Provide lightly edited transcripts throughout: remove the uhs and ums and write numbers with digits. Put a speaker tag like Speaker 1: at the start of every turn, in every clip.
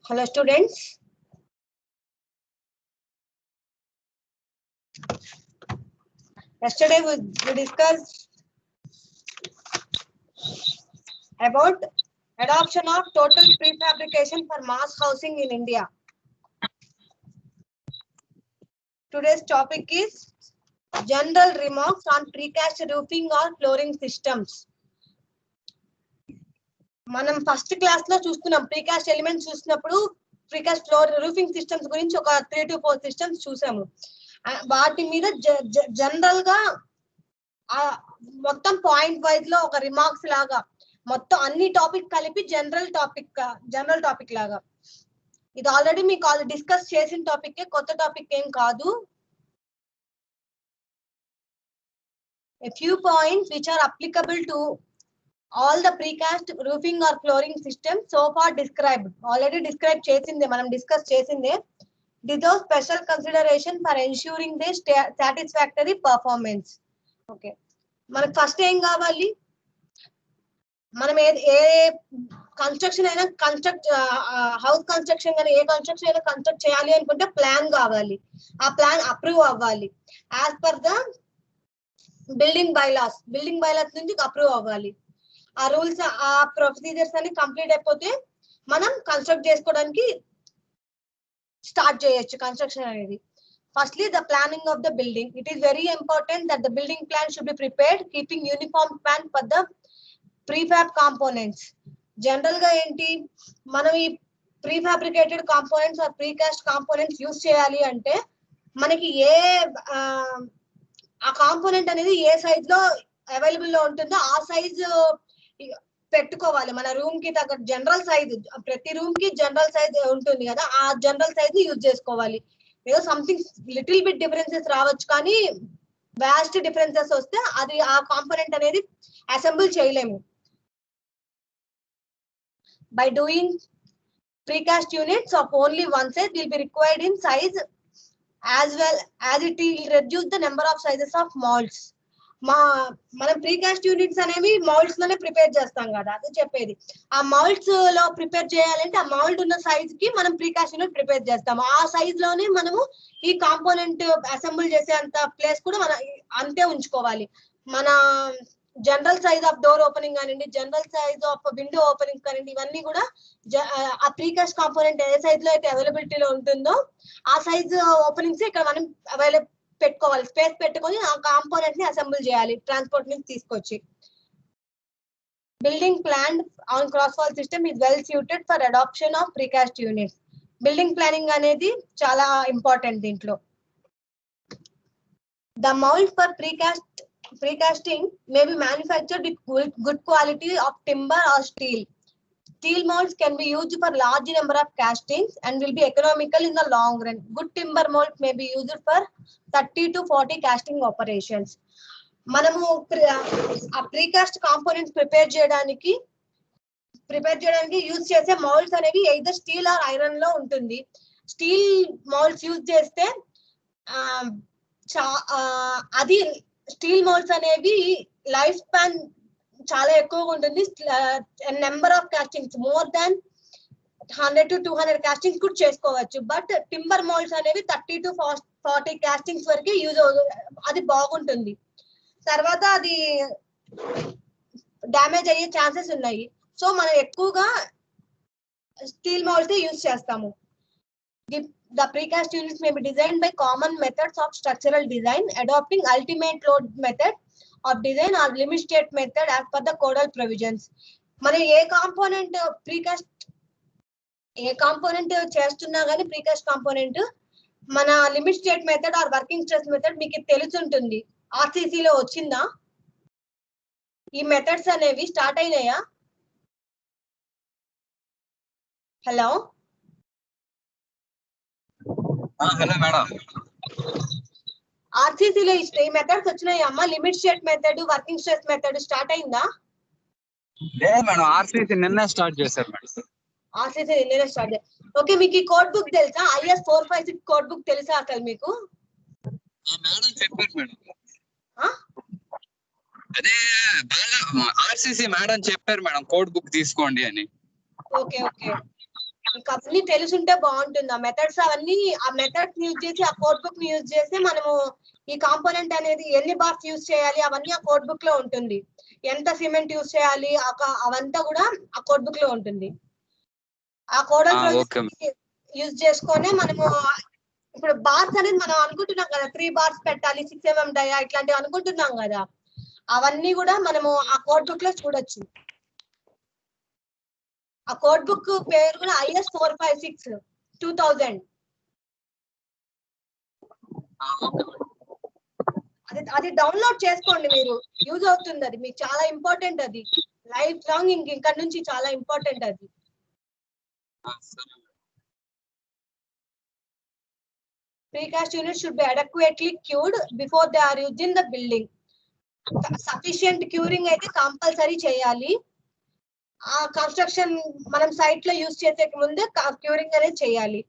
Speaker 1: Hello students. Yesterday we discussed about adoption of total prefabrication for mass housing in India. Today's topic is general remarks on precast roofing or flooring systems. మనం first class లో చూస్తున్నాం precast elements చూసినప్పుడు precast floor roofing systems గురించి ఒక 3 to 4 systems చూసాము. వాటి మీద general గా మొత్తం పాయింట్ వైజ్ లో ఒక రిమార్క్స్ లాగా మొత్తం అన్ని టాపిక్ కలిపి జనరల్ టాపిక్ లాగా. ఇది ఆల్రెడీ మీకు డిస్కస్ చేసిన టాపిక్, కొత్త టాపిక్ ఏం కాదు. A few points which are applicable to all the precast roofing or flooring systems so far described. Already described chesinde, manam discuss chesinde. Deserve special consideration for ensuring their satisfactory performance. Okay. మనకు first ఏం కావాలి, మనం ఏ construction అయినా house construction కానీ ఏ construction అయినా construct చేయాలి అనుకుంటే plan కావాలి. ఆ ప్లాన్ అప్రూవ్ అవ్వాలి. As per the building bylaws నుంచి అప్రూవ్ అవ్వాలి. ఆ రూల్స్ ఆ ప్రొసీజర్స్ అన్ని కంప్లీట్ అయిపోతే మనం కన్స్ట్రక్ట్ చేసుకోవడానికి స్టార్ట్ చేయొచ్చు కన్స్ట్రక్షన్ అనేది. Firstly, the planning of the building. It is very important that the building plan should be prepared keeping uniform plan for the prefab components. General ga enti manam ee prefabricated components or precast components use cheyali ante manaki ఆ component అనేది ఏ size లో available లో ఉంటుందో ఆ size పెట్టుకోవాలి. మన room కి తగ్గ జనరల్ సైజ్, ప్రతి రూమ్ కి జనరల్ సైజ్ ఉంటుంది కదా, ఆ జనరల్ సైజ్ యూజ్ చేసుకోవాలి. ఏదో సంథింగ్ లిటిల్ బిట్ డిఫరెన్సెస్ రావచ్చు, కానీ వాస్ట్ డిఫరెన్సెస్ వస్తే అది ఆ కాంపోనెంట్ అనేది అసెంబుల్ చేయలేము. By doing precast units of only one size will be required in size as well as it will reduce the number of sizes of molds. మనం precast units అనేవి moulds లోనే prepare చేస్తాం కదా, అది చెప్పేది. ఆ మౌల్డ్స్ లో ప్రిపేర్ చేయాలంటే ఆ మౌల్డ్ ఉన్న సైజ్ కి మనం ప్రీకాస్ట్ యూనిట్ ప్రిపేర్ చేస్తాము. ఆ సైజ్ లోనే మనము ఈ కాంపోనెంట్ అసెంబుల్ చేసే అంత ప్లేస్ కూడా మన అంతే ఉంచుకోవాలి. మన general size of door opening కానివ్వండి, general size of window opening కానివ్వండి, ఇవన్నీ కూడా ఆ ప్రీకాస్ట్ కాంపోనెంట్ ఏ సైజ్ లో అయితే అవైలబిలిటీలో ఉంటుందో ఆ సైజ్ ఓపెనింగ్స్ ఇక్కడ మనం పెట్టుకోవాలి. స్పేస్ పెట్టుకొని ఆ కాంపోనెంట్ ని అసెంబుల్ చేయాలి ట్రాన్స్పోర్ట్ నుంచి తీసుకొచ్చి. Building plan on cross wall system is well suited for adoption of precast units. Building planning అనేది చాలా ఇంపార్టెంట్ దీంట్లో. The mould for precasting may be manufactured with good quality of timber or steel. Steel molds can be used for large number of castings and will be economical in the long run. Good timber molds may be used for 30 to 40 casting operations. మనము ఆ precast components prepare చేయడానికి use చేసే moulds అనేవి either steel are iron లో ఉంటుంది. Steel moulds use చేస్తే అది steel moulds అనేవి లైఫ్ స్పాన్ చాలా ఎక్కువగా ఉంటుంది. Number of castings more than 100 to 200 castings కూడా చేసుకోవచ్చు. బట్ టింబర్ మౌల్డ్స్ అనేవి 30 to 40 కాస్టింగ్స్ వరకు యూజ్ అది బాగుంటుంది. తర్వాత అది డ్యామేజ్ అయ్యే ఛాన్సెస్ ఉన్నాయి. సో మనం ఎక్కువగా స్టీల్ మౌల్డ్స్ యూజ్ చేస్తాము. The precast units may be designed by common methods of structural design, adopting ultimate load method of design or limit state method as per the codal provisions. మనం ఏ component చేస్తున్నా కానీ precast component మన limit state method or working stress method మీకు తెలుసుంటుంది. RCC లో వచ్చిందా? ఈ methods అనేవి start అయినాయా? హలో
Speaker 2: మేడం,
Speaker 1: ఆర్సిసి లో ఈ మెథడ్స్ వచ్చినాయి అమ్మా. Limit state method, working stress method start అయిందా?
Speaker 2: లేదు మేడం, ఆర్సిసి నిన్నే స్టార్ట్ చేశారు మేడం.
Speaker 1: ఆర్సిసి నిన్నే స్టార్ట్ చేశారు. ఓకే, మీకు ఈ కోడ్ బుక్ తెలుసా? IS 456 కోడ్ బుక్ తెలుసా అసలు మీకు?
Speaker 2: మేడం చెప్పారు మేడం. అదే ఆర్సిసి మేడం చెప్పారు మేడం కోడ్ బుక్ తీసుకోండి అని.
Speaker 1: ఓకే ఓకే, ఇంకా అవన్నీ తెలుసుంటే బాగుంటుంది. ఆ మెథడ్స్ అవన్నీ ఆ మెథడ్స్ యూజ్ చేసి ఆ కోడ్ బుక్ ని యూజ్ చేసి మనము ఈ కాంపోనెంట్ అనేది ఎన్ని బార్స్ యూజ్ చేయాలి అవన్నీ ఆ కోడ్ బుక్ లో ఉంటుంది. ఎంత సిమెంట్ యూజ్ చేయాలి అవంతా కూడా ఆ కోడ్ బుక్ లో ఉంటుంది. ఆ కోడల్ యూజ్ చేసుకొని మనము ఇప్పుడు బార్స్ అనేది మనం అనుకుంటున్నాం కదా, 3 బార్స్ పెట్టాలి, 6 mm డయా ఇట్లాంటివి అనుకుంటున్నాం కదా, అవన్నీ కూడా మనము ఆ కోడ్ బుక్ లో చూడొచ్చు. ఆ కోడ్ బుక్ పేరు కూడా IS 456 2000. అది డౌన్లోడ్ చేసుకోండి మీరు, యూజ్ అవుతుంది. అది మీకు చాలా ఇంపార్టెంట్. అది లైఫ్ లాంగ్ ఇక్కడ నుంచి చాలా ఇంపార్టెంట్. అది precast units should be adequately cured before they are used in the building. Sufficient curing అయితే కంపల్సరీ చేయాలి. ఆ కన్స్ట్రక్షన్ మనం సైట్ లో యూజ్ చేసే ముందే క్యూరింగ్ అనేది చేయాలి.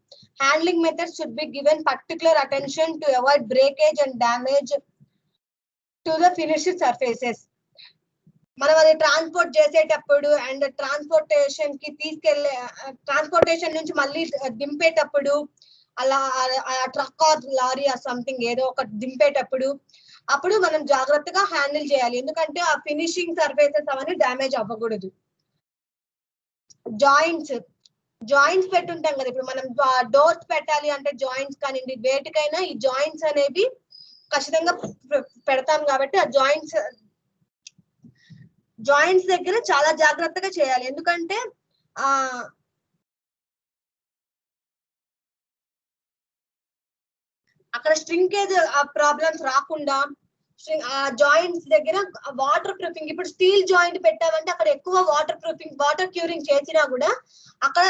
Speaker 1: Handling methods should be given particular attention to avoid breakage and damage to the finished surfaces. మనం అది ట్రాన్స్పోర్ట్ చేసేటప్పుడు అండ్ ట్రాన్స్పోర్టేషన్ కి తీసుకెళ్లే ట్రాన్స్పోర్టేషన్ నుంచి మళ్ళీ దింపేటప్పుడు అలా truck or lorry or something ఏదో ఒకటి దింపేటప్పుడు అప్పుడు మనం జాగ్రత్తగా హ్యాండిల్ చేయాలి. ఎందుకంటే ఆ ఫినిషింగ్ సర్ఫేసెస్ అవన్నీ డ్యామేజ్ అవ్వకూడదు. జాయింట్స్ పెట్టుంటాం కదా, ఇప్పుడు మనం డోర్స్ పెట్టాలి అంటే జాయింట్స్ కానివ్వండి, వేటికైనా ఈ జాయింట్స్ అనేవి ఖచ్చితంగా పెడతాం కాబట్టి ఆ జాయింట్స్ దగ్గర చాలా జాగ్రత్తగా చేయాలి. ఎందుకంటే అక్కడ స్ట్రింకేజ్ ప్రాబ్లమ్స్ రాకుండా ఆ జాయింట్స్ దగ్గర వాటర్ ప్రూఫింగ్. ఇప్పుడు స్టీల్ జాయింట్ పెట్టామంటే అక్కడ ఎక్కువ వాటర్ క్యూరింగ్ చేసినా కూడా అక్కడ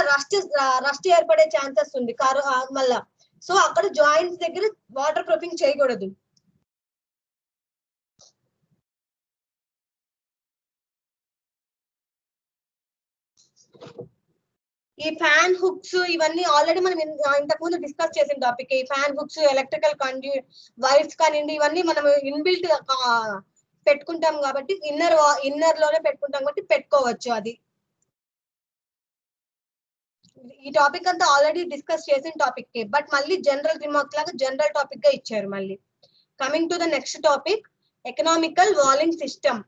Speaker 1: రస్ట్ ఏర్పడే ఛాన్సెస్ ఉంది మళ్ళా. సో అక్కడ జాయింట్స్ దగ్గర వాటర్ ప్రూఫింగ్ చేయకూడదు. ఈ ఫ్యాన్ హుక్స్ ఇవన్నీ ఆల్రెడీ మనం ఇంతకు ముందు డిస్కస్ చేసిన టాపిక్. ఈ ఫ్యాన్ హుక్స్, ఎలక్ట్రికల్ వైర్స్ కానివ్వండి, ఇవన్నీ మనం ఇన్బిల్ట్ పెట్టుకుంటాం కాబట్టి ఇన్నర్ లోనే పెట్టుకుంటాం కాబట్టి పెట్టుకోవచ్చు. అది ఈ టాపిక్ అంతా ఆల్రెడీ డిస్కస్ చేసిన టాపిక్, బట్ మళ్ళీ జనరల్ రిమార్క్ లాగా జనరల్ టాపిక్ గా ఇచ్చారు. మళ్ళీ coming to the next topic, economical walling system.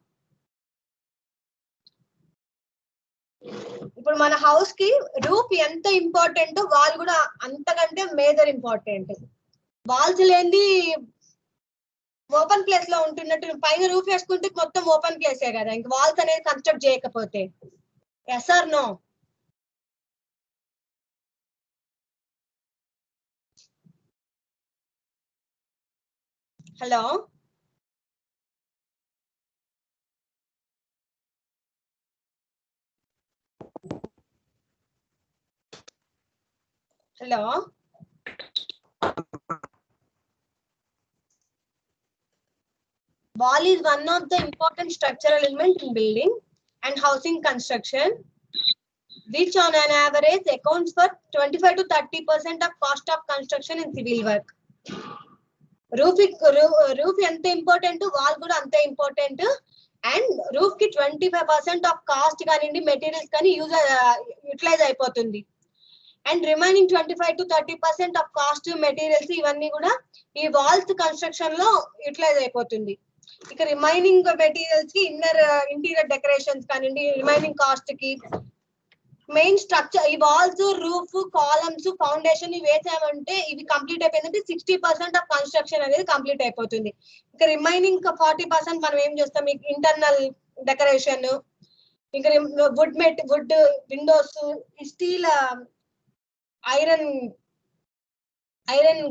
Speaker 1: ఇప్పుడు మన హౌస్ కి రూఫ్ ఎంత ఇంపార్టెంట్, వాల్ కూడా అంతకంటే మేజర్ ఇంపార్టెంట్. వాల్స్ లేనిది ఓపెన్ ప్లేస్ లో ఉంటున్నట్టు, పైన రూఫ్ వేసుకుంటే మొత్తం ఓపెన్ ప్లేసే కదా, ఇంక వాల్స్ అనేది కన్స్ట్రక్ట్ చేయకపోతే. Yes or no? Hello hello Wall is one of the important structural element in building and housing construction, which on an average accounts for 25 to 30% of cost of construction in civil work. Roof ఎంత important, wall కూడా అంతే important. And roof కి 25% of cost కానివ్వండి, materials కానీ utilise అయిపోతుంది. And remaining 25 to 30% of cost, materials ఇవన్నీ కూడా ఈ వాల్స్ కన్స్ట్రక్షన్ లో యూటిలైజ్ అయిపోతుంది. ఇక రిమైనింగ్ మెటీరియల్స్ కి ఇంటీరియర్ డెకరేషన్స్ కానివ్వండి, రిమైనింగ్ కాస్ట్ కి మెయిన్ స్ట్రక్చర్ ఈ వాల్స్, రూఫ్, కాలమ్స్, ఫౌండేషన్ ఇవి వేసామంటే ఇవి కంప్లీట్ అయిపోయిందంటే 60% ఆఫ్ కన్స్ట్రక్షన్ అనేది కంప్లీట్ అయిపోతుంది. ఇక రిమైనింగ్ 40% మనం ఏం చేస్తాం, ఇంటర్నల్ డెకరేషన్, ఇంకా wood windows, steel, iron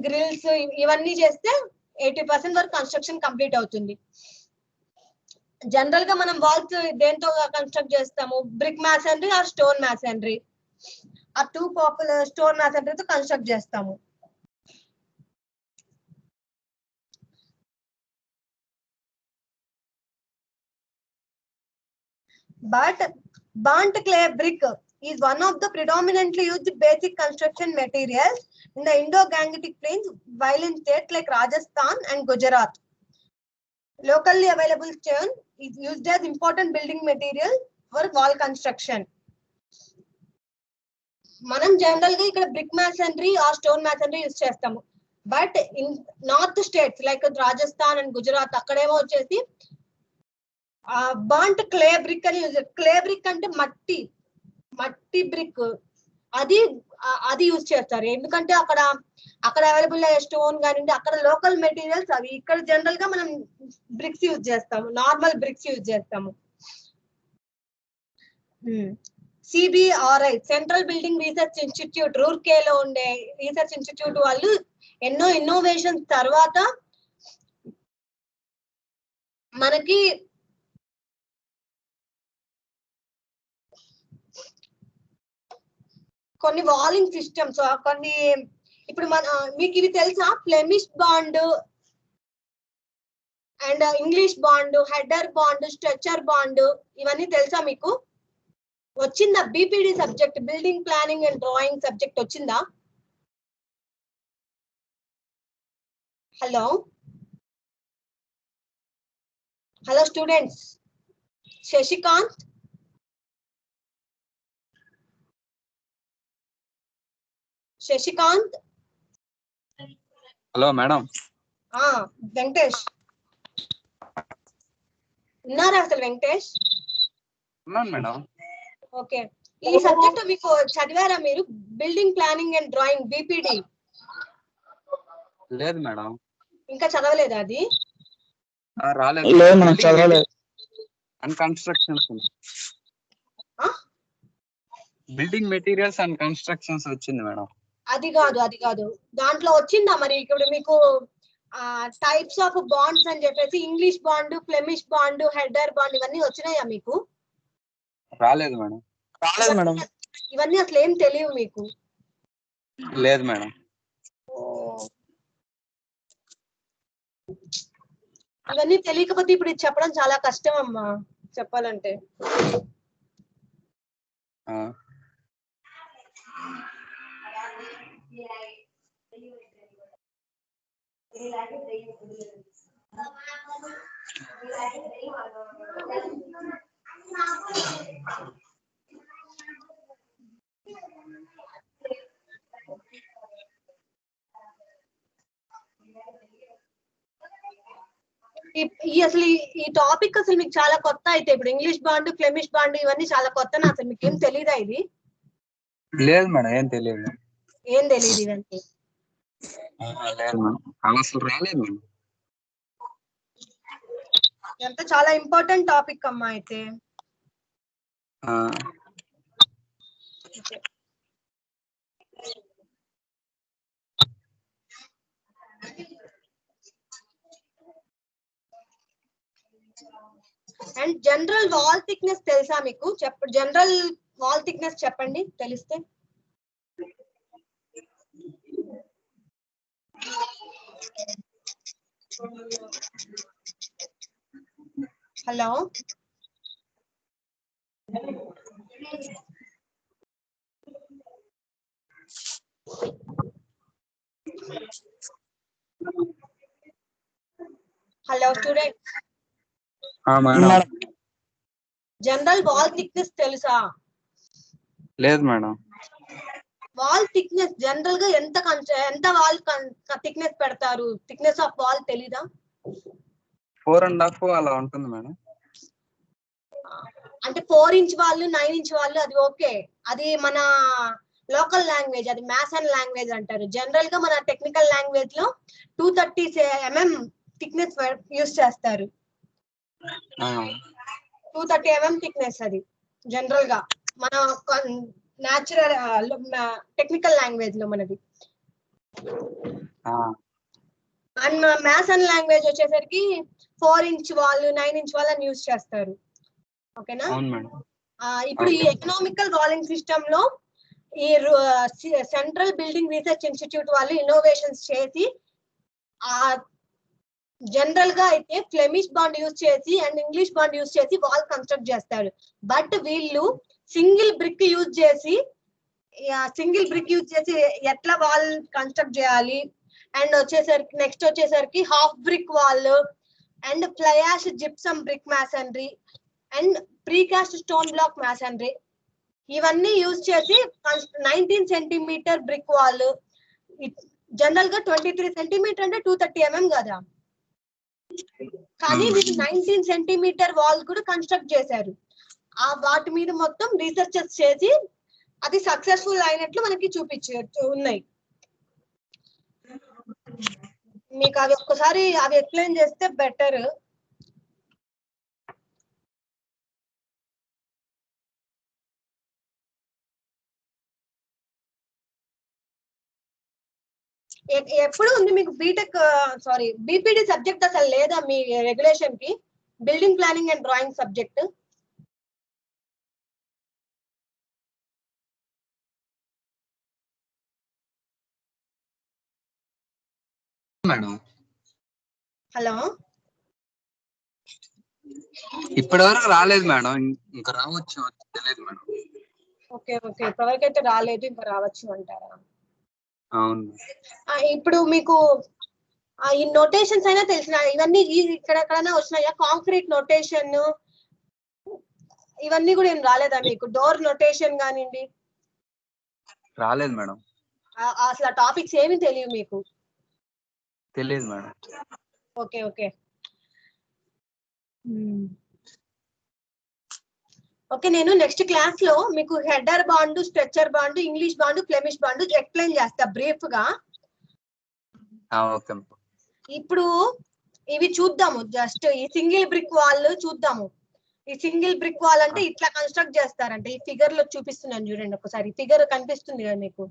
Speaker 1: grills ఇవన్నీ చేస్తే 80% వరకు కన్స్ట్రక్షన్ కంప్లీట్ అవుతుంది. జనరల్ గా మనం వాల్స్ దేంతో కన్స్ట్రక్ట్ చేస్తాము, brick masonry or stone masonry. ఆ టూ పాపులర్ స్టోన్ మ్యాసనరీతో కన్స్ట్రక్ట్ చేస్తాము. But burnt clay brick is one of the predominantly used basic construction materials in the Indo-Gangetic plains while in states like Rajasthan and Gujarat. Locally available stone is used as important building material for wall construction. మనం general గా ఇక్కడ brick masonry or stone masonry use చేస్తాము. But in north states like Rajasthan and Gujarat అక్కడేమో వచ్చేసి burnt clay brick అని use. Clay brick అంటే మట్టి brick, అది యూజ్ చేస్తారు. ఎందుకంటే అక్కడ అవైలబుల్ అయ్యే స్టోన్ కానివ్వండి, అక్కడ లోకల్ మెటీరియల్స్ అవి. ఇక్కడ జనరల్ గా మనం బ్రిక్స్ యూజ్ చేస్తాము, నార్మల్ బ్రిక్స్ యూజ్ చేస్తాము. CBRI central building research institute రూర్కేలో ఉండే రీసెర్చ్ ఇన్స్టిట్యూట్ వాళ్ళు ఎన్నో ఇన్నోవేషన్స్ తర్వాత మనకి కొన్ని వాలింగ్ సిస్టమ్స్, కొన్ని ఇప్పుడు మీకు ఇవి తెలుసా? Flemish bond and English bond, header bond, stretcher bond, ఇవన్నీ తెలుసా మీకు? వచ్చిందా BPD subject, building planning and drawing subject వచ్చిందా? Hello students. Shashikant,
Speaker 2: hello madam.
Speaker 1: Venkatesh ఉన్నారా? అసలు వెంకటేష్
Speaker 2: ఉన్నాను మేడం.
Speaker 1: ఓకే, ఈ సబ్జెక్ట్ మీకు చదివారా మీరు? Building planning and drawing BPD.
Speaker 2: లేదు మేడం.
Speaker 1: ఇంకా చదవలేదా అది?
Speaker 2: రాలేదు మేడం, చదవలేదు. And constructions, building materials and constructions వచ్చింది మేడం.
Speaker 1: అది కాదు దాంట్లో వచ్చిందా మరి? ఇప్పుడు మీకు టైప్స్ ఆఫ్ బాండ్స్ అని చెప్పేసి English bond, Flemish bond, header bond ఇవన్నీ వచ్చినాయా మీకు?
Speaker 2: రాలేదు మేడం.
Speaker 1: ఇవన్నీ అసలు ఏం తెలియవు మీకు?
Speaker 2: లేదు మేడం.
Speaker 1: ఇవన్నీ తెలియకపోతే ఇప్పుడు ఇది చెప్పడం చాలా కష్టం అమ్మా, చెప్పాలంటే. అసలు ఈ టాపిక్ అసలు మీకు చాలా కొత్త అయితే. ఇప్పుడు ఇంగ్లీష్ బాండ్, ఫ్లెమిష్ బాండ్ ఇవన్నీ చాలా కొత్తనా? అసలు మీకు ఏం తెలీదా ఇది?
Speaker 2: లేదు మేడం, ఏం తెలియదు.
Speaker 1: ఇవన్నీ
Speaker 2: లేదు మేడం, అసలు రాలేదు మేడం.
Speaker 1: ఎంత చాలా ఇంపార్టెంట్ టాపిక్ అమ్మా అయితే. అండ్ జనరల్ వాల్ థిక్నెస్ తెలుసా మీకు? జనరల్ వాల్ థిక్నెస్ చెప్పండి తెలిస్తే. Hello student. General wall thickness తెలుసా?
Speaker 2: లేదు మేడం.
Speaker 1: వాల్ థిక్నెస్ జనరల్ గా ఎంత వాల్ థిక్నెస్ పెడతారు? థిక్నెస్ ఆఫ్ వాల్ తెలీదా?
Speaker 2: 4.5 అలా ఉంటుంది మేడం.
Speaker 1: అంటే 4 ఇంచ్ వాళ్ళు, 9 ఇంచ్ వాళ్ళు, అది ఓకే. అది మన లోకల్ లాంగ్వేజ్, అది మ్యాసన్ లాంగ్వేజ్ అంటారు. జనరల్ గా మన టెక్నికల్ లాంగ్వేజ్ లో 230 mm థిక్నెస్ యూస్ చేస్తారు. 230 mm థిక్నెస్ అది జనరల్ గా మన న్యాచురల్ టెక్నికల్ లాంగ్వేజ్ లో మనది. అండ్ మ్యాసన్ లాంగ్వేజ్ వచ్చేసరికి 4 ఇంచ్ వాళ్ళు, 9 ఇంచ్ వాళ్ళని యూస్ చేస్తారు. ఓకేనా? ఇప్పుడు ఈ ఎకనామికల్ వాలింగ్ సిస్టమ్ లో ఈ సెంట్రల్ బిల్డింగ్ రీసెర్చ్ ఇన్స్టిట్యూట్ వాళ్ళు ఇన్నోవేషన్స్ చేసి జనరల్ గా అయితే ఫ్లెమిష్ బాండ్ యూజ్ చేసి అండ్ ఇంగ్లీష్ బాండ్ యూజ్ చేసి వాల్ కన్స్ట్రక్ట్ చేస్తారు. బట్ వీళ్ళు సింగిల్ బ్రిక్ యూజ్ చేసి ఎట్లా వాల్ కన్స్ట్రక్ట్ చేయాలి అండ్ నెక్స్ట్ వచ్చేసరికి half brick wall and fly ash gypsum brick masonry and precast stone block masonry, ఇవన్నీ use చేసి 19 సెంటీమీటర్ బ్రిక్ వాల్, జనరల్ గా 23 సెంటీమీటర్ అంటే 230 mm కదా, కానీ వీళ్ళు 19 సెంటీమీటర్ వాల్ కూడా కన్స్ట్రక్ట్ చేశారు. ఆ వాటి మీద మొత్తం రీసెర్చెస్ చేసి అది సక్సెస్ఫుల్ అయినట్లు మనకి ఉన్నాయి. మీకు అవి ఒక్కసారి అవి ఎక్స్ప్లెయిన్ చేస్తే బెటర్. ఎప్పుడు ఉంది మీకు బీటెక్ బీపీడీ సబ్జెక్ట్ అసలు లేదా మీ రెగ్యులేషన్ కి, building planning and drawing subject?
Speaker 2: Madam
Speaker 1: hello,
Speaker 2: ఇప్పటి వరకు రాలేదు మేడం, ఇంకా రావచ్చు తెలియదు మేడం.
Speaker 1: ఓకే ఓకే, ఇప్పటివరకు అయితే రాలేదు, ఇంకా రావచ్చు అంటారా?
Speaker 2: అవును.
Speaker 1: ఇప్పుడు మీకు ఈ నోటేషన్స్ అయినా తెలిసిన, ఇవన్నీ ఇక్కడెక్కడైనా వచ్చినాయా? కాంక్రీట్ నోటేషన్ ఇవన్నీ కూడా ఏం రాలేదా మీకు? డోర్ నోటేషన్ కానివ్వండి.
Speaker 2: రాలేదు మేడం.
Speaker 1: అసలు ఆ టాపిక్స్ ఏమి తెలియదు మీకు?
Speaker 2: తెలియదు మేడం.
Speaker 1: ఓకే ఓకే ఓకే, నేను నెక్స్ట్ క్లాస్ లో మీకు header bond, stretcher bond, English bond, Flemish bond explain చేస్తా బ్రీఫ్ గా.
Speaker 2: ఓకే.
Speaker 1: ఇప్పుడు ఇవి చూద్దాము, జస్ట్ ఈ సింగిల్ బ్రిక్ వాల్ చూద్దాము. ఈ సింగిల్ బ్రిక్ వాల్ అంటే ఇట్లా కన్స్ట్రక్ట్ చేస్తారంటే, ఈ ఫిగర్ లో చూపిస్తున్నాను చూడండి ఒకసారి. ఫిగర్ కనిపిస్తుంది కదా మీకు?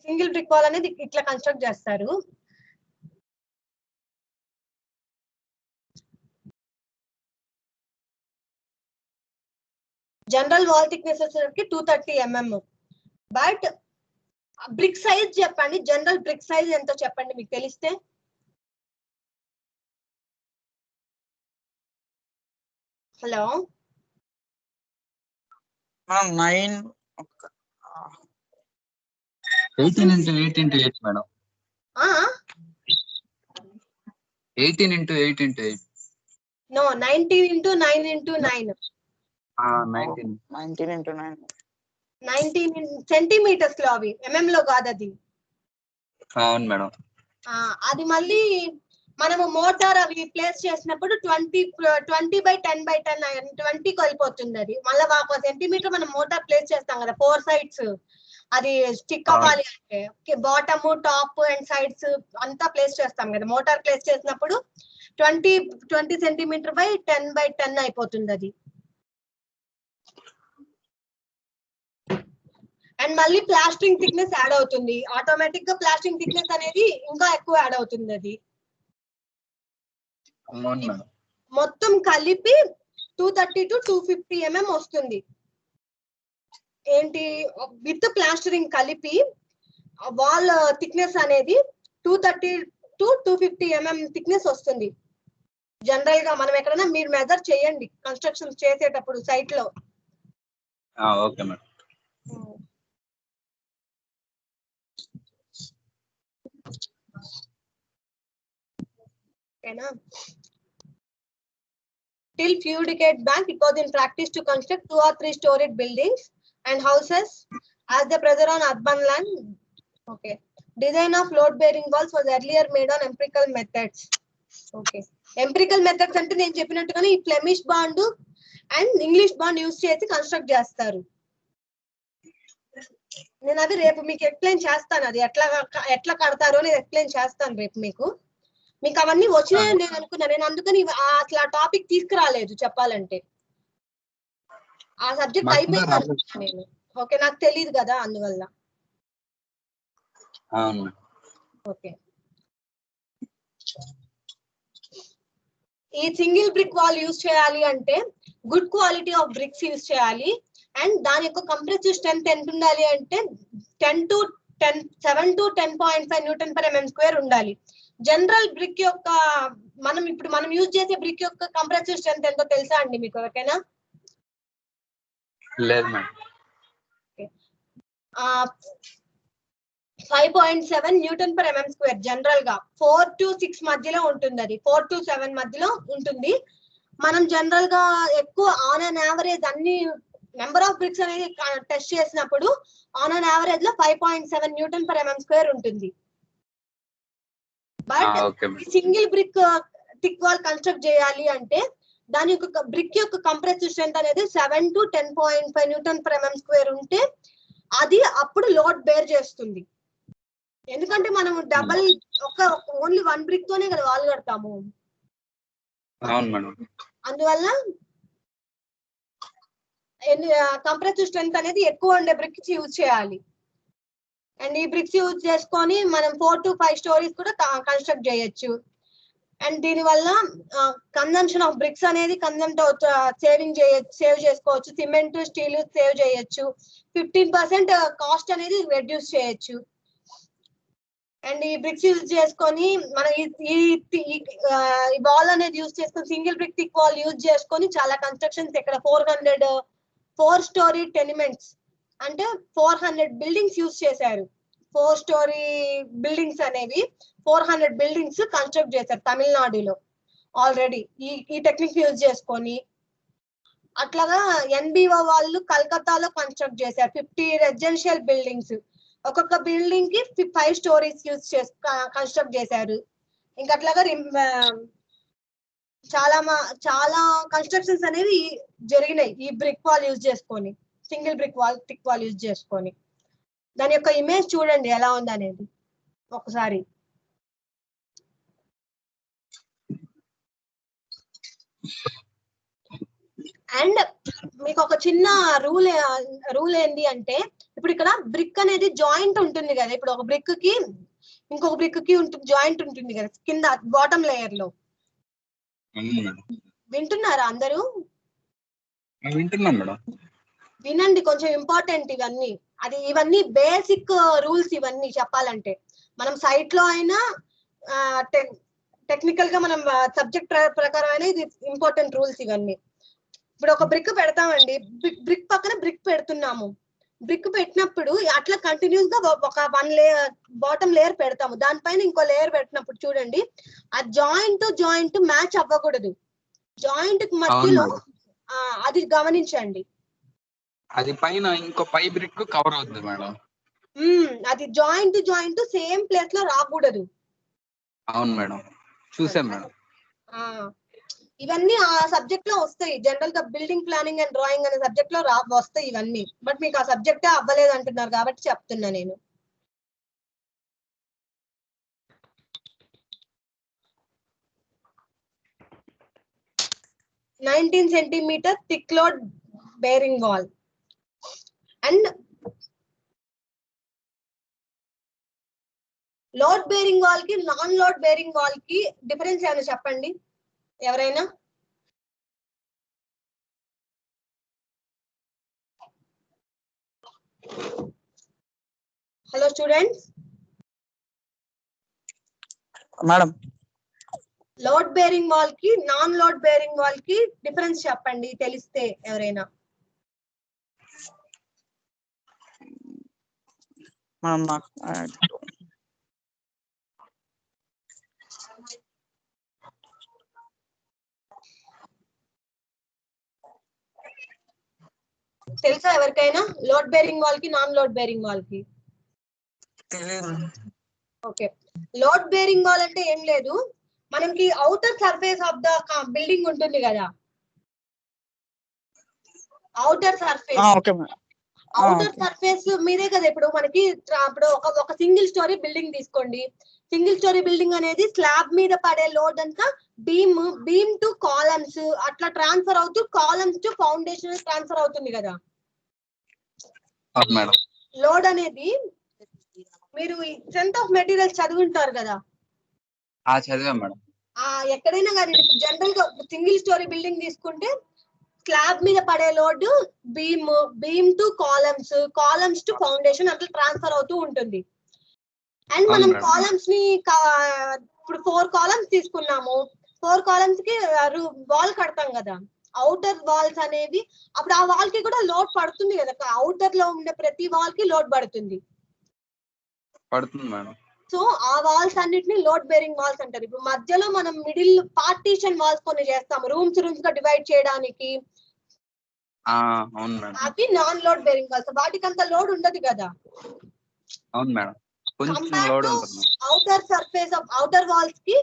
Speaker 1: సింగిల్ బ్రిక్ వాల్ అనేది ఇట్లా కన్స్ట్రక్ట్ చేస్తారు. జనరల్ వాల్ థిక్నెస్ వచ్చేసరికి 230 mm. బట్ బ్రిక్ సైజ్ చెప్పండి, జనరల్ బ్రిక్ సైజ్ ఎంతో చెప్పండి మీకు తెలిస్తే. Hello,
Speaker 2: 18 into 8 into 8 madam. 18 into 8 into 8.
Speaker 1: No, 19 into 9 into 9.
Speaker 2: 19 into 9.
Speaker 1: 19 centimetres లో, అవి ఎంఎం లో కాదు అది.
Speaker 2: అవును మేడం.
Speaker 1: అది మళ్ళీ మనము మోటార్ అవి ప్లేస్ చేసినప్పుడు 20/10/10 20కి వెళ్ళిపోతుంది అది. మళ్ళీ 1 సెంటీమీటర్ మనం మోటార్ ప్లేస్ చేస్తాం కదా 4 sides, అది స్టిక్ అవ్వాలి అంటే బాటమ్, టాప్ అండ్ సైడ్స్ అంతా ప్లేస్ చేస్తాం కదా. మోటార్ ప్లేస్ చేసినప్పుడు 20 సెంటీమీటర్ బై 10/10 అయిపోతుంది అది. అండ్ మళ్ళీ ప్లాస్టరింగ్ థిక్నెస్ యాడ్ అవుతుంది, ఆటోమేటిక్ గా ప్లాస్టరింగ్ థిక్నెస్ అనేది ఇంకా ఎక్కువ యాడ్ అవుతుంది అది. మొత్తం కలిపి 230 to 250 mm వస్తుంది. ఏంటి విత్ ప్లాస్టరింగ్ కలిపి వాల్ థిక్నెస్ అనేది 230 to 250 mm థిక్నెస్ వస్తుంది. జనరల్ గా మనం ఎక్కడైనా మీరు మెజర్ చేయండి కన్స్ట్రక్షన్ చేసేటప్పుడు సైట్ లో.
Speaker 2: Okay madam.
Speaker 1: ఓకేనా? Till few decades back, it was in practice to construct 2 or 3 storied buildings and houses as the pressure on urban land. Okay. Design of load-bearing walls was earlier made on empirical methods. Okay. Empirical methods అంటే నేను చెప్పినట్టుగానే ఈ Flemish bond and English bond use చేసి construct చేస్తారు. నేను అది రేపు మీకు ఎక్స్ప్లెయిన్ చేస్తాను, అది ఎట్లా కడతారో నేను ఎక్స్ప్లెయిన్ చేస్తాను రేపు మీకు. మీకు అవన్నీ వచ్చినాయని నేను అనుకున్నా, నేను అందుకని అసలు ఆ టాపిక్ తీసుకురాలేదు చెప్పాలంటే. ఆ సబ్జెక్ట్ అయిపోయింది అనుకున్నా నేను. ఓకే, నాకు తెలియదు కదా అందువల్ల. ఓకే, ఈ సింగిల్ బ్రిక్ వాల్ యూజ్ చేయాలి అంటే good quality of bricks use చేయాలి. అండ్ దాని యొక్క కంప్రెసివ్ స్ట్రెంత్ ఎంత ఉండాలి అంటే 7 to 10.5 Nm/mm² ఉండాలి. జనరల్ బ్రిక్ యొక్క మనం యూజ్ చేసే బ్రిక్ యొక్క కంప్రెసివ్ స్ట్రెంత్ ఎంతో తెలుసా అండి మీకు ఎవరికైనా?
Speaker 2: లేదు మేడం.
Speaker 1: 5.7 Nm/mm² జనరల్ గా 4 to 6 మధ్యలో ఉంటుంది, అది 4 to 7 మధ్యలో ఉంటుంది. మనం జనరల్ గా ఎక్కువ ఆన్ అన్ యావరేజ్ అన్ని నెంబర్ ఆఫ్ బ్రిక్స్ అనేది టెస్ట్ చేసినప్పుడు ఆన్ అన్ యావరేజ్ లో 5.7 న్యూటన్ పర్ ఎంఎం స్క్వేర్ ఉంటుంది. But single brick thick wall construct చేయాలి అంటే దాని యొక్క బ్రిక్ యొక్క కంప్రెసివ్ స్ట్రెంత్ అనేది 7 to 10.5 Newton per MM square ఉంటే అది అప్పుడు లోడ్ బేర్ చేస్తుంది. ఎందుకంటే మనం డబల్ ఓన్లీ 1 బ్రిక్ తోనే కదా వాల్ కడతాము. అందువల్ల కంప్రెసివ్ స్ట్రెంత్ అనేది ఎక్కువ ఉండే బ్రిక్స్ యూజ్ చేయాలి. అండ్ ఈ బ్రిక్స్ యూజ్ చేసుకొని మనం 4 to 5 స్టోరీస్ కూడా కన్స్ట్రక్ట్ చేయొచ్చు. అండ్ దీని వల్ల కన్జంప్షన్ ఆఫ్ బ్రిక్స్ అనేది సేవ్ చేసుకోవచ్చు. సిమెంట్, స్టీల్ సేవ్ చేయొచ్చు. 15% కాస్ట్ అనేది రెడ్యూస్ చేయొచ్చు. అండ్ ఈ బ్రిక్స్ యూజ్ చేసుకొని మనం ఈ వాల్ అనేది యూజ్ చేసుకొని single brick thick wall use చేసుకొని చాలా కన్స్ట్రక్షన్స్ ఇక్కడ 4 స్టోరీ టెనిమెంట్స్ అంటే 400 బిల్డింగ్స్ యూజ్ చేశారు. 4 స్టోరీ బిల్డింగ్స్ అనేవి 400 బిల్డింగ్స్ కన్స్ట్రక్ట్ చేశారు తమిళనాడులో ఆల్రెడీ ఈ టెక్నిక్ యూజ్ చేసుకొని. అట్లాగా ఎన్బిఓ వాళ్ళు కలకత్తాలో కన్స్ట్రక్ట్ చేశారు 50 రెసిడెన్షియల్ బిల్డింగ్స్. ఒక్కొక్క బిల్డింగ్ కి 5 స్టోరీస్ యూజ్ చేసి కన్స్ట్రక్ట్ చేశారు. ఇంకా అట్లాగా చాలా కన్స్ట్రక్షన్స్ అనేవి జరిగినాయి ఈ బ్రిక్ వాల్ యూజ్ చేసుకొని, single brick wall thick wall use చేసుకొని. దాని యొక్క ఇమేజ్ చూడండి ఎలా ఉంది అనేది ఒకసారి. అండ్ మీకు ఒక చిన్న రూల్ ఏంటి అంటే ఇప్పుడు ఇక్కడ బ్రిక్ అనేది జాయింట్ ఉంటుంది కదా. ఇప్పుడు ఒక బ్రిక్ కి ఇంకొక బ్రిక్ కి జాయింట్ ఉంటుంది కదా కింద బాటమ్ లేయర్ లో. వింటున్నారా అందరూ?
Speaker 2: వింటున్నాం మేడం.
Speaker 1: వినండి, కొంచెం ఇంపార్టెంట్ ఇవన్నీ బేసిక్ రూల్స్. ఇవన్నీ చెప్పాలంటే మనం సైట్ లో అయినా టెక్నికల్ గా మనం సబ్జెక్ట్ ప్రకారం అయినా ఇది ఇంపార్టెంట్ రూల్స్ ఇవన్నీ. ఇప్పుడు ఒక బ్రిక్ పెడతామండి, బ్రిక్ పక్కన బ్రిక్ పెడుతున్నాము. బ్రిక్ పెట్టినప్పుడు అట్లా కంటిన్యూస్ గా ఒక 1 లేయర్ బాటమ్ లేయర్ పెడతాము. దానిపైన ఇంకో లేయర్ పెట్టినప్పుడు చూడండి ఆ జాయింట్ మ్యాచ్ అవ్వకూడదు. జాయింట్ మధ్యలో అది గమనించండి.
Speaker 2: అది పైన ఇంకో పై బ్రిక్ కవర్ అవుతుంది మేడం.
Speaker 1: అది జాయింట్ సేమ్ ప్లేస్ లో రాకూడదు.
Speaker 2: అవును మేడం, చూసాం మేడం.
Speaker 1: ఇవన్నీ ఆ సబ్జెక్ట్ లో వస్తాయి. జనరల్ గా బిల్డింగ్ ప్లానింగ్ అండ్ డ్రాయింగ్ అనే సబ్జెక్ట్ లో వస్తాయి ఇవన్నీ. బట్ మీకు ఆ సబ్జెక్టే అవ్వలేదు అంటున్నారు కాబట్టి చెప్తున్నా నేను. "19 centimeter thick load bearing wall" and load bearing wall కి నాన్ లోడ్ బేరింగ్ వాల్ కి డిఫరెన్స్ ఏమైనా చెప్పండి ఎవరైనా. Hello students.
Speaker 3: Madam,
Speaker 1: load bearing wall కి నాన్ లోడ్ బేరింగ్ వాల్ కి డిఫరెన్స్ చెప్పండి తెలిస్తే ఎవరైనా. తెలుసా ఎవరికైనా లోడ్ బేరింగ్ వాల్ కి నాన్ లోడ్ బేరింగ్ వాల్ కి? ఓకే, లోడ్ బేరింగ్ వాల్ అంటే ఏం లేదు, మనకి outer surface of the building ఉంటుంది కదా, అవుటర్ సర్ఫేస్ మీదే కదా. ఇప్పుడు మనకి ఇప్పుడు ఒక సింగిల్ స్టోరీ బిల్డింగ్ తీసుకోండి. సింగిల్ స్టోరీ బిల్డింగ్ అనేది స్లాబ్ మీద పడే లోడ్ అంతా బీమ్ టు కాలమ్స్ అట్లా ట్రాన్స్ఫర్ అవుతూ కాలమ్స్ టు ఫౌండేషన్ ట్రాన్స్ఫర్ అవుతుంది కదా. లోడ్ అనేది మీరు స్ట్రెంత్ ఆఫ్ మెటీరియల్స్ చదువుంటారు కదా.
Speaker 2: చదివాం మేడం.
Speaker 1: ఎక్కడైనా కానీ ఇప్పుడు జనరల్ గా సింగిల్ స్టోరీ బిల్డింగ్ తీసుకుంటే స్లాబ్ మీద పడే load beam to columns to foundation అట్లా ట్రాన్స్ఫర్ అవుతూ ఉంటుంది. అండ్ మనం కాలమ్స్ ని ఇప్పుడు 4 కాలమ్స్ తీసుకున్నాము. 4 కాలమ్స్ కి వాల్ కడతాం కదా. అవుటర్ వాల్స్ అనేవి అప్పుడు ఆ వాల్ కి కూడా లోడ్ పడుతుంది కదా. అవుటర్ లో ఉండే ప్రతి వాల్ కి లోడ్ పడుతుంది
Speaker 2: మేడం.
Speaker 1: సో ఆ వాల్స్ అన్నిటిని లోడ్ బేరింగ్ వాల్స్ అంటారు. ఇప్పుడు మధ్యలో మనం మిడిల్ పార్టీషన్ వాల్స్ కొన్ని చేస్తాము రూమ్స్ గా డివైడ్ చేయడానికి,
Speaker 2: అవును మేడం.
Speaker 1: అవి నాన్ లోడ్ బేరింగ్ వాల్స్. వాటికి అంత లోడ్ ఉండదు కదా.
Speaker 2: అవును మేడం, కొంచెం
Speaker 1: కంపేర్
Speaker 2: లోడ్
Speaker 1: టు
Speaker 2: ఉంటుంది.
Speaker 1: Outer surface of outer walls కి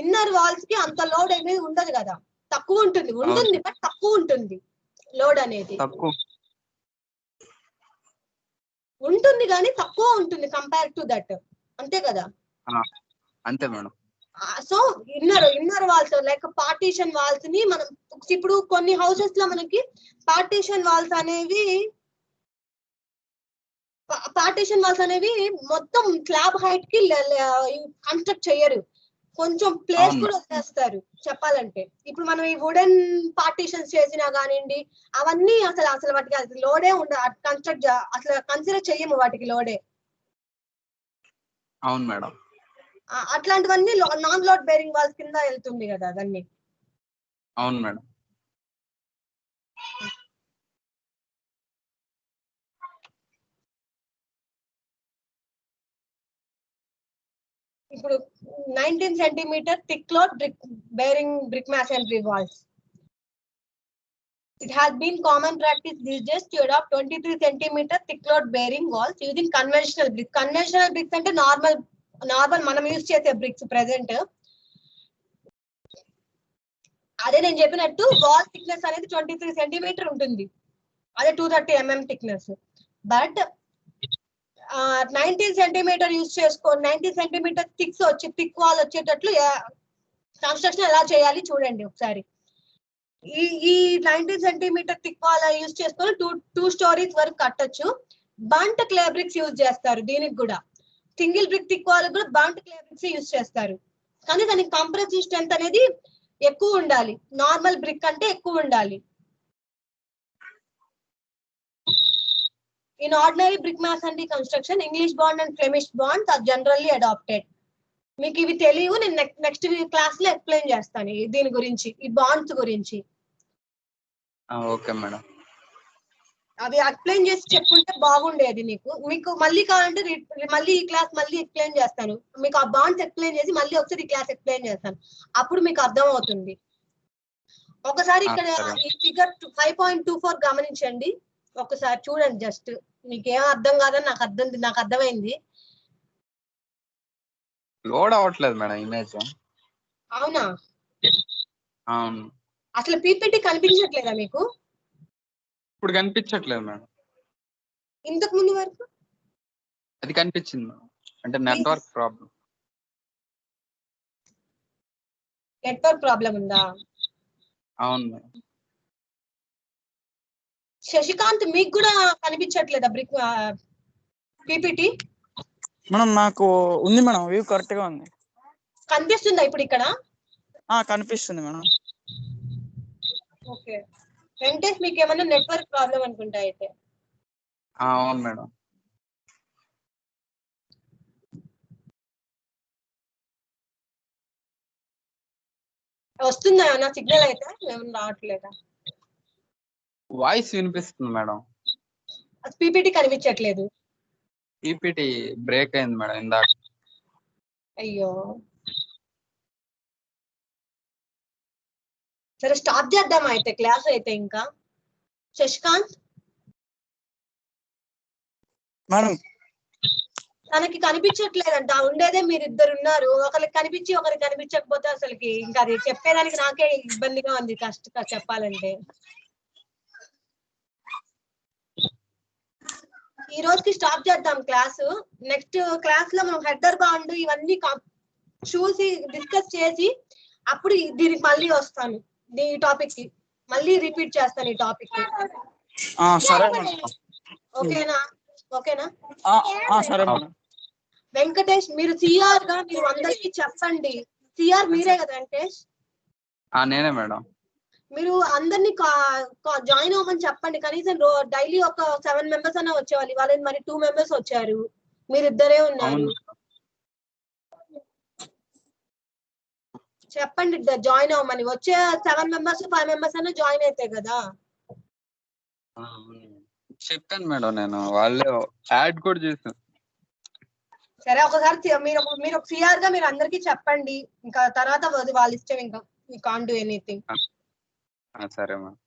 Speaker 1: ఇన్నర్ వాల్స్ కి అంత లోడ్ అనేది ఉండదు కదా, తక్కువ ఉంటుంది. ఉంటుంది బట్ తక్కువ ఉంటుంది లోడ్ అనేది.
Speaker 2: తక్కువ
Speaker 1: ఉంటుంది కానీ తక్కువ ఉంటుంది కంపేర్ టు దట్, అంతే కదా.
Speaker 2: అంతే madam.
Speaker 1: So inner walls like partition walls ని మనం ఇప్పుడు కొన్ని హౌసెస్ లో మనకి పార్టీషన్ వాల్స్ అనేవి మొత్తం స్లాబ్ హైట్ కి కన్స్ట్రక్ట్ చేయరు, కొంచెం ప్లేస్ కూడా వదిలేస్తారు చెప్పాలంటే. ఇప్పుడు మనం ఈ వుడెన్ పార్టీషన్స్ చేసినా కానివ్వండి, అవన్నీ అసలు వాటికి లోడే ఉండదు, కన్స్ట్రక్ట్ అసలు కన్సిడర్ చెయ్యము వాటికి లోడే.
Speaker 2: అవును మేడం.
Speaker 1: అట్లాంటివన్నీ నాన్ లోడ్ బేరింగ్ వాల్స్ కింద వెళ్తుంది కదా అవన్నీ.
Speaker 2: అవును మేడం.
Speaker 1: ఇప్పుడు 19 centimeter thick load brick masonry walls. It has been common practice these days to adopt 23 centimeter thick load bearing walls using conventional bricks. Conventional bricks అంటే normal మనం use చేసే bricks present. అదే నేను చెప్పినట్టు వాల్ థిక్నెస్ అనేది 23 centimeter ఉంటుంది, అదే 230 mm thickness. But 19 centimeter use చేసుకో, 19 centimeter థిక్ వాల్ వచ్చేటట్లు కన్స్ట్రక్షన్ ఎలా చేయాలి చూడండి ఒకసారి. ఈ 19 centimeter థిక్ వాల్ యూజ్ చేసుకొని టూ స్టోరీస్ వరకు కట్టొచ్చు. బంట్ క్లే బ్రిక్స్ యూజ్ చేస్తారు దీనికి కూడా. సింగిల్ బ్రిక్ థిక్ వాల్ కూడా బంట్ క్లే బ్రిక్స్ యూజ్ చేస్తారు, కానీ దానికి కంప్రెసివ్ స్ట్రెంత్ అనేది ఎక్కువ ఉండాలి, నార్మల్ బ్రిక్ అంటే ఎక్కువ ఉండాలి. In ordinary brick masonry construction, English bond and Flemish bonds are generally adopted. మీకు ఇవి తెలియవు, నేను నెక్స్ట్ క్లాస్ లో ఎక్స్ప్లెయిన్ చేస్తాను దీని గురించి, ఈ బాండ్స్ గురించి.
Speaker 2: Okay madam.
Speaker 1: అవి ఎక్స్ప్లెయిన్ చేసి చెప్పుంటే బాగుండేది. మీకు మళ్ళీ కావాలంటే మళ్ళీ ఈ క్లాస్ మళ్ళీ ఎక్స్ప్లెయిన్ చేస్తాను. మీకు ఆ బాండ్స్ ఎక్స్ప్లెయిన్ చేసి మళ్ళీ ఒకసారి ఈ క్లాస్ ఎక్స్ప్లెయిన్ చేస్తాను, అప్పుడు మీకు అర్థం అవుతుంది. ఒకసారి ఇక్కడ ఈ ఫిగర్ 5.24 గమనించండి, ఒకసారి చూడండి. జస్ట్ మీకేం అర్థం కాదని నాకు అర్థమైంది.
Speaker 2: లోడ్ అవ్వట్లేదు మేడం ఇమేజ్.
Speaker 1: అవునా?
Speaker 2: అవును.
Speaker 1: అసలు పీపీటీ కనిపించట్లేదా మీకు?
Speaker 2: ఇప్పుడు కనిపించట్లేదు మేడం.
Speaker 1: ఇంతకు ముందు వరకు
Speaker 2: అది కనిపించింది మేడం, అంటే నెట్వర్క్
Speaker 1: ప్రాబ్లం ఉందా?
Speaker 2: అవును మేడం.
Speaker 1: శశికాంత్ మీకు కూడా కనిపించట్లేదా బ్రిక్ పీపీటీ?
Speaker 3: మేడం నాకు ఉంది మేడం, వ్యూ కరెక్ట్ గా ఉంది.
Speaker 1: కనిపిస్తుందా ఇప్పుడు ఇక్కడ?
Speaker 3: కనిపిస్తుంది మేడం.
Speaker 1: ఓకే, వెంకటేష్ మీకు ఏమన్నా నెట్వర్క్ ప్రాబ్లం అనుకుంటా అయితే.
Speaker 2: అవును మేడం.
Speaker 1: వస్తుందా నా సిగ్నల్ అయితే? ఏమన్నా రావట్లేదా?
Speaker 2: వాయిస్ వినిపిస్తుంది మేడం,
Speaker 1: పీపీటీ కనిపించట్లేదు.
Speaker 2: పీపీటీ బ్రేక్ అయింది మేడం ఇందాక.
Speaker 1: అయ్యో, సరే స్టాప్ చేద్దామా అయితే క్లాస్ అయితే. ఇంకా శశికాంత్
Speaker 3: మేడం
Speaker 1: తనకి కనిపించట్లేదంట, ఉండేదే మీరిద్దరు ఉన్నారు, ఒకరికి కనిపించి ఒకరికి కనిపించకపోతే అసలుకి ఇంకా అది చెప్పేదానికి నాకే ఇబ్బందిగా ఉంది, కష్టంగా చెప్పాలంటే. ఈ రోజుకి స్టాప్ చేద్దాం క్లాసు. నెక్స్ట్ క్లాస్ లో మనం హెడర్ బాండ్ ఇవన్నీ చూసి డిస్కస్ చేసి అప్పుడు దీనికి మళ్ళీ వస్తాను, ఈ టాపిక్ కి మళ్ళీ రిపీట్ చేస్తాను ఈ టాపిక్.
Speaker 3: సరే మేడం.
Speaker 1: ఓకేనా?
Speaker 3: సరే మేడం.
Speaker 1: వెంకటేష్ మీరు సిఆర్ గా మీరు అందరికి చెప్పండి. సిఆర్ మీరే కదా వెంకటేష్?
Speaker 2: నేనే మేడం.
Speaker 1: మీరు అందరినీ జాయిన్ అవ్వమని చెప్పండి. కనీసం డైలీ ఒక 7 members అన్నా వచ్చేవాళ్ళు, ఇవాళ మరి 2 members వచ్చారు, మీరిద్దరే ఉన్నారు. చెప్పండి జాయిన్ అవ్వమని. వచ్చే 7 members 5 members అన్నా జాయిన్ అయితే కదా.
Speaker 2: చెప్పాను మేడం, నేను వాళ్ళే యాడ్ కూడా చేశాను.
Speaker 1: సరే ఒకసారి మీరు ఒక సిఆర్ గా మీరు అందరికి చెప్పండి, ఇంకా తర్వాత వాళ్ళ ఇష్టం, ఇంకా యూ కాంట్ డూ ఎనీథింగ్.
Speaker 2: సరే మేడం.